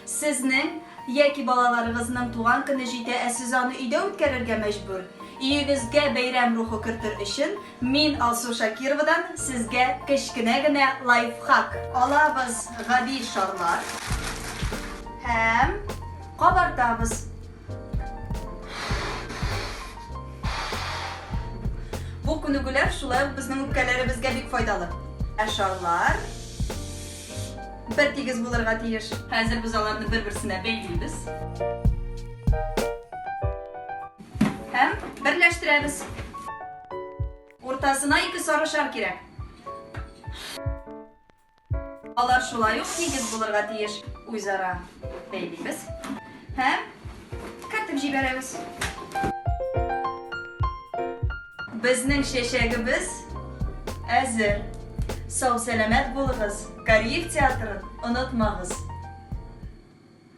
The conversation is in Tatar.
Sizning yoki bolalarınızın tuğan kuni jite siz onu uyda o'tkazishga majbur. Uyingizga bayram ruhi kiritish uchun men Alsu Shakirovadan sizga kichkinagina lifehack olamiz. G'adiy sharlar ham qabartamiz. Bu kunugular şulay bizning o'pkalarimizga bek foydali. Asharlar bir tegiz bo'larga tegish. Hozir biz ularni bir-birsine belgilaymiz. Hem birlashtiramiz. O'rtasına 2 sarı shar kerak. Ular shulay tegiz bo'larga tegish. O'zaro belgilaymiz. Hem kiritib jiberamiz. Bizning sheshagimiz hazır. Sağ selamet bo'ling'iz. Koreyav teatrini unutmag'iz.